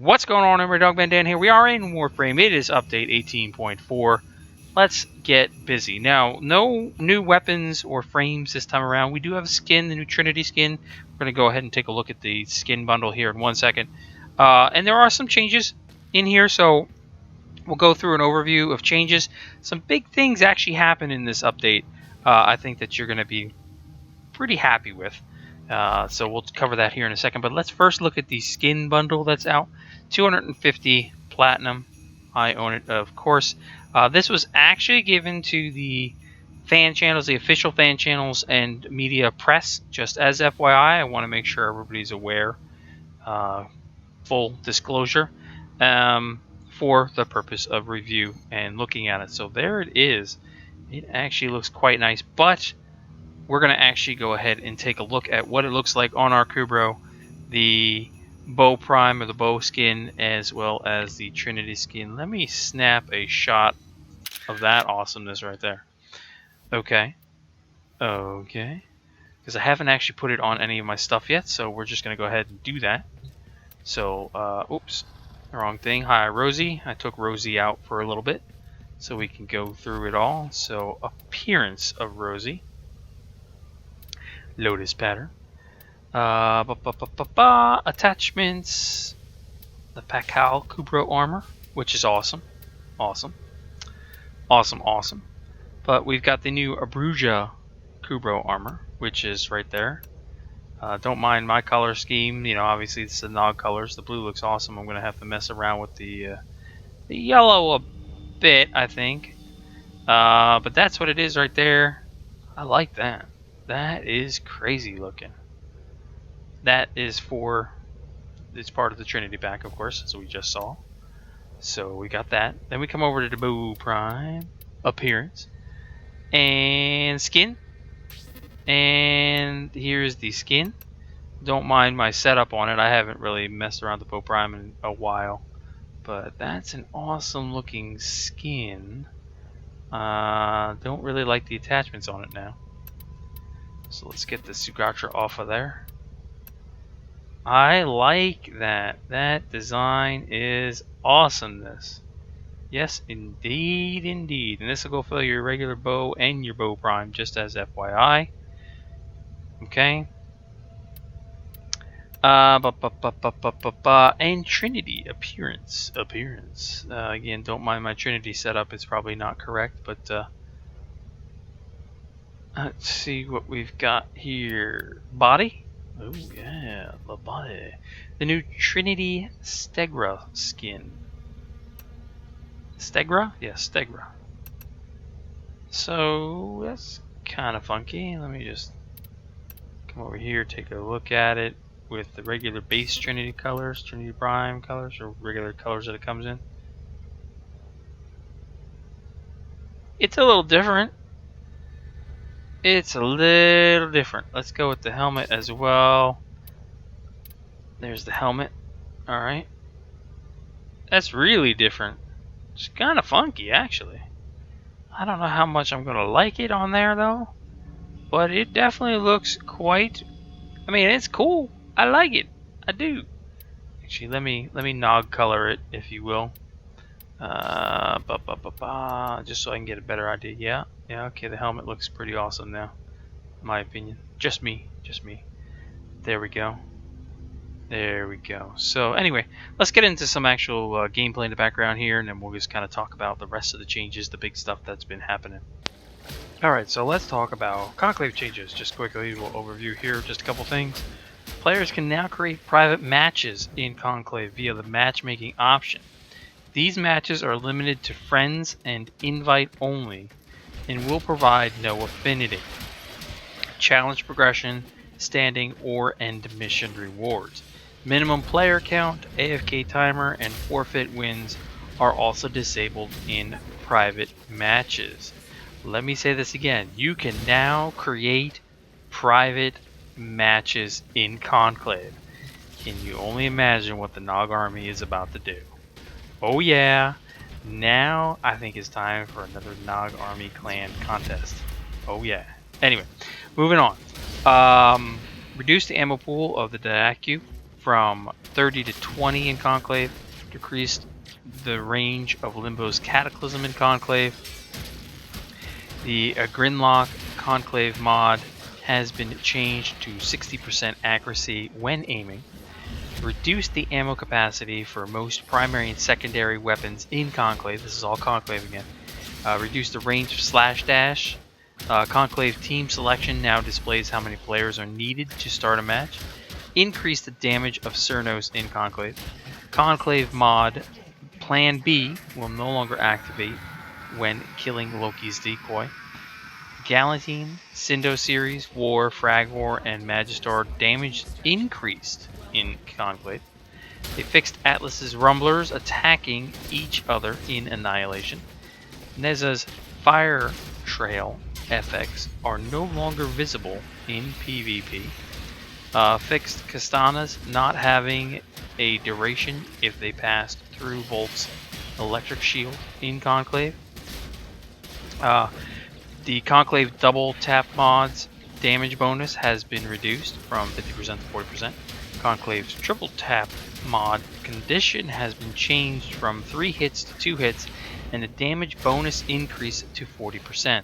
What's going on, everybody? Dogman Dan here. We are in Warframe. It is update 18.4. Let's get busy. Now, no new weapons or frames this time around. We do have a skin, the new Trinity skin. We're going to go ahead and take a look at the skin bundle here in 1 second. And there are some changes in here, so we'll go through an overview of changes. Some big things actually happen in this update. I think that you're going to be pretty happy with. So we'll cover that here in a second, but let's first look at the skin bundle that's out. 250 platinum. I own it, of course. This was actually given to the fan channels, the official fan channels and media press, just as FYI. I want to make sure everybody's aware. Full disclosure, for the purpose of review and looking at it. So there it is. It actually looks quite nice, but we're going to actually go ahead and take a look at what it looks like on our Kubro, the bow prime or the bow skin, as well as the Trinity skin. Let me snap a shot of that awesomeness right there. Okay, because I haven't actually put it on any of my stuff yet, so we're just going to go ahead and do that. So, oops, wrong thing. Hi, Rosie. I took Rosie out for a little bit so we can go through it all. So, appearance of Rosie. Lotus pattern. Attachments. The Pakal Kubro armor, which is awesome. Awesome. But we've got the new Abruzia Kubro armor, which is right there. Don't mind my color scheme. You know, obviously it's the Nog colors. The blue looks awesome. I'm going to have to mess around with the yellow a bit, I think. But that's what it is right there. I like that. That is crazy looking. That is it's part of the Trinity pack, of course, as we just saw. So we got that. Then we come over to the Bow Prime appearance and skin. And here's the skin. Don't mind my setup on it. I haven't really messed around with the Bow Prime in a while, but that's an awesome looking skin. Don't really like the attachments on it now. So let's get the Sugatra off of there. I like that. That design is awesomeness. Yes, indeed, indeed. And this will go for your regular bow and your bow prime, just as FYI. Okay. And Trinity appearance. Again, don't mind my Trinity setup. It's probably not correct, but let's see what we've got here. Body. Oh yeah, the body. The new Trinity Strega skin. Strega? Yeah, Strega. So that's kind of funky. Let me just come over here, take a look at it with the regular base Trinity colors, Trinity Prime colors, or regular colors that it comes in. It's a little different. Let's go with the helmet as well. There's the helmet. Alright. That's really different. It's kind of funky, actually. I don't know how much I'm going to like it on there, though. But it definitely looks quite... I mean, it's cool. I like it. I do. Actually, let me Nog color it, if you will. Just so I can get a better idea. Yeah, okay, the helmet looks pretty awesome now, in my opinion. Just me. There we go. So anyway, let's get into some actual gameplay in the background here, and then we'll just kind of talk about the rest of the changes, the big stuff that's been happening. Alright, so let's talk about Conclave changes. Just quickly, we'll overview here just a couple things. Players can now create private matches in Conclave via the matchmaking option. These matches are limited to friends and invite only, and will provide no affinity, challenge progression, standing, or end mission rewards. Minimum player count, AFK timer, and forfeit wins are also disabled in private matches. Let me say this again. You can now create private matches in Conclave. Can you only imagine what the Nog army is about to do? Oh yeah, now I think it's time for another Nog Army Clan contest. Oh yeah. Anyway, moving on. Reduce the ammo pool of the Daku from 30 to 20 in Conclave. Decreased the range of Limbo's Cataclysm in Conclave. The Grinlock Conclave mod has been changed to 60% accuracy when aiming. Reduced the ammo capacity for most primary and secondary weapons in Conclave. This is all Conclave again. Reduced the range of Slash Dash. Conclave team selection now displays how many players are needed to start a match. Increased the damage of Cernos in Conclave. Conclave mod Plan B will no longer activate when killing Loki's decoy. Galantine, Sindo series, War, Frag War, and Magistar damage increased in Conclave. They fixed Atlas's Rumblers attacking each other in Annihilation. Neza's Fire Trail FX are no longer visible in PvP. Fixed Kastanas not having a duration if they passed through Volt's electric shield in Conclave. The Conclave double tap mod's damage bonus has been reduced from 50% to 40%. Conclave's triple tap mod condition has been changed from 3 hits to 2 hits, and the damage bonus increased to 40%.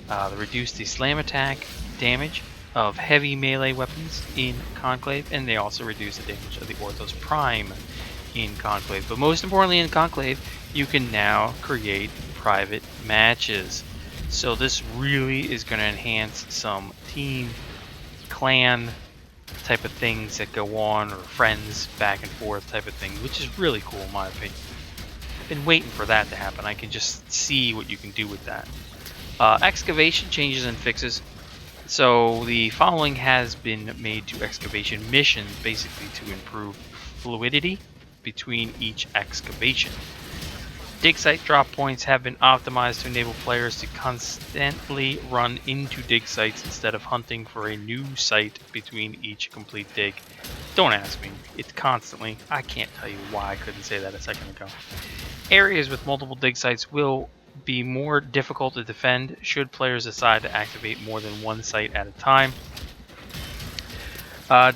They reduced the slam attack damage of heavy melee weapons in Conclave, and they also reduced the damage of the Orthos Prime in Conclave. But most importantly, in Conclave, you can now create private matches. So this really is going to enhance some team, clan type of things that go on, or friends back and forth type of thing, which is really cool in my opinion. I've been waiting for that to happen. I can just see what you can do with that. Excavation changes and fixes. So the following has been made to excavation missions, basically to improve fluidity between each excavation. Dig site drop points have been optimized to enable players to constantly run into dig sites instead of hunting for a new site between each complete dig. Don't ask me. It's constantly. I can't tell you why I couldn't say that a second ago. Areas with multiple dig sites will be more difficult to defend should players decide to activate more than one site at a time.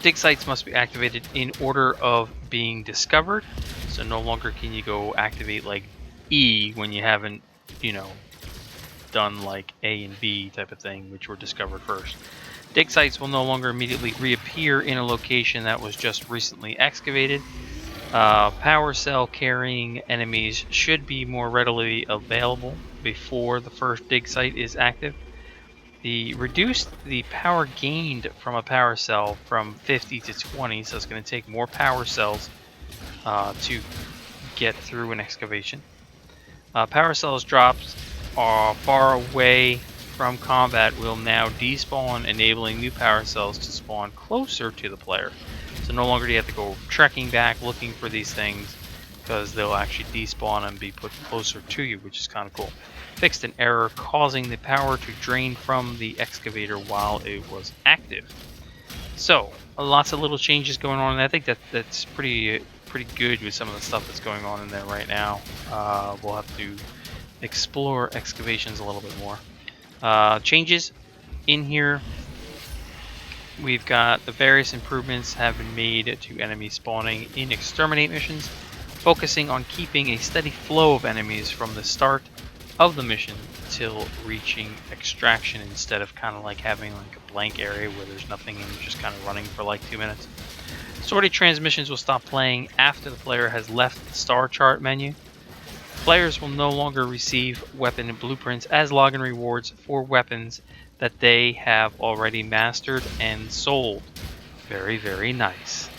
Dig sites must be activated in order of being discovered, so no longer can you go activate like E when you haven't, done like A and B type of thing, which were discovered first. Dig sites will no longer immediately reappear in a location that was just recently excavated. Power cell carrying enemies should be more readily available before the first dig site is active. Reduced the power gained from a power cell from 50 to 20, so it's going to take more power cells to get through an excavation. Power cells dropped far away from combat will now despawn, enabling new power cells to spawn closer to the player. So no longer do you have to go trekking back looking for these things, because they'll actually despawn and be put closer to you, which is kind of cool. Fixed an error causing the power to drain from the excavator while it was active. So lots of little changes going on, and I think that's pretty good with some of the stuff that's going on in there right now. We'll have to explore excavations a little bit more. Changes in here. We've got the various improvements have been made to enemy spawning in exterminate missions, focusing on keeping a steady flow of enemies from the start of the mission till reaching extraction, instead of kind of like having like a blank area where there's nothing and you're just kind of running for like 2 minutes. Sortie transmissions will stop playing after the player has left the star chart menu. Players will no longer receive weapon blueprints as login rewards for weapons that they have already mastered and sold. Very, very nice.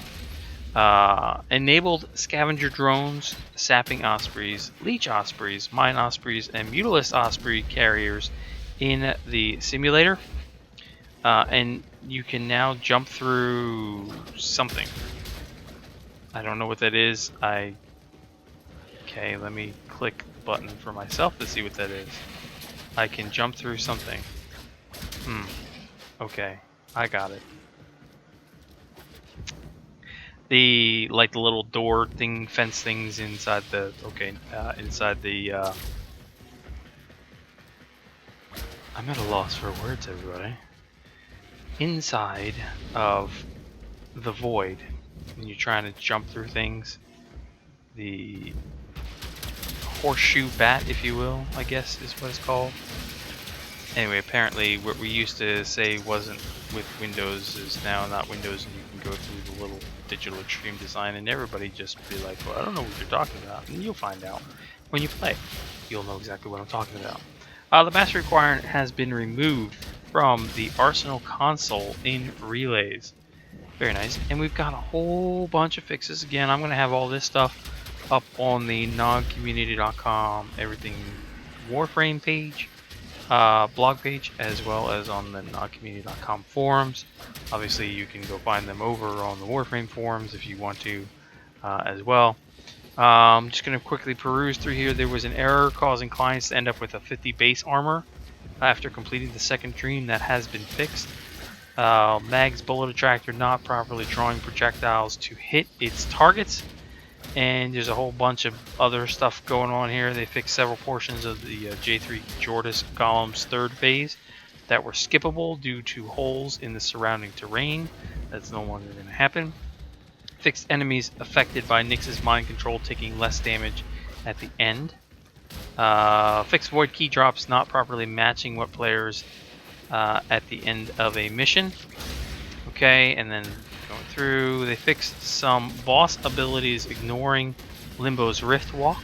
Enabled scavenger drones, sapping ospreys, leech ospreys, mine ospreys, and mutalisk osprey carriers in the simulator. And you can now jump through something. I don't know what that is. Okay, let me click the button for myself to see what that is. I can jump through something. Okay, I got it. The little door thing, fence things inside the I'm at a loss for words, everybody. Inside of the void, when you're trying to jump through things. The horseshoe bat, if you will, I guess is what it's called. Anyway, apparently what we used to say wasn't with Windows is now not Windows, and you can go through the little digital extreme design and everybody just be like, well, I don't know what you're talking about. And you'll find out when you play. You'll know exactly what I'm talking about. The master requirement has been removed from the Arsenal console in Relays. Very nice. And we've got a whole bunch of fixes. Again, I'm going to have all this stuff up on the nogcommunity.com everything Warframe page, blog page, as well as on the nogcommunity.com forums. Obviously, you can go find them over on the Warframe forums if you want to as well. I'm just going to quickly peruse through here. There was an error causing clients to end up with a 50 base armor after completing the second dream. That has been fixed. Mag's bullet attractor not properly drawing projectiles to hit its targets. And there's a whole bunch of other stuff going on here. They fixed several portions of the J3 Jordis Golem's third phase that were skippable due to holes in the surrounding terrain. That's no longer going to happen. Fixed enemies affected by Nyx's mind control taking less damage at the end. Fixed void key drops not properly matching what players at the end of a mission. Okay, and then going through, they fixed some boss abilities ignoring Limbo's Rift Walk.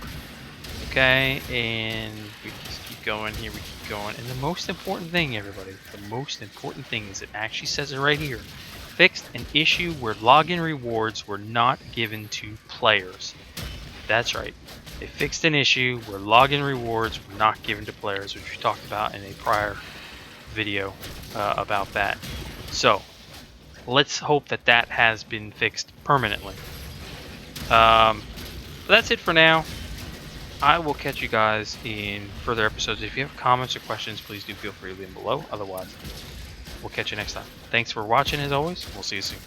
Okay, and we just keep going here, we keep going. And the most important thing, everybody, the most important thing is it actually says it right here. Fixed an issue where login rewards were not given to players. That's right. They fixed an issue where login rewards were not given to players, which we talked about in a prior video about that. So let's hope that that has been fixed permanently. But that's it for now. I will catch you guys in further episodes. If you have comments or questions, please do feel free to leave them below. Otherwise, we'll catch you next time. Thanks for watching as always. We'll see you soon.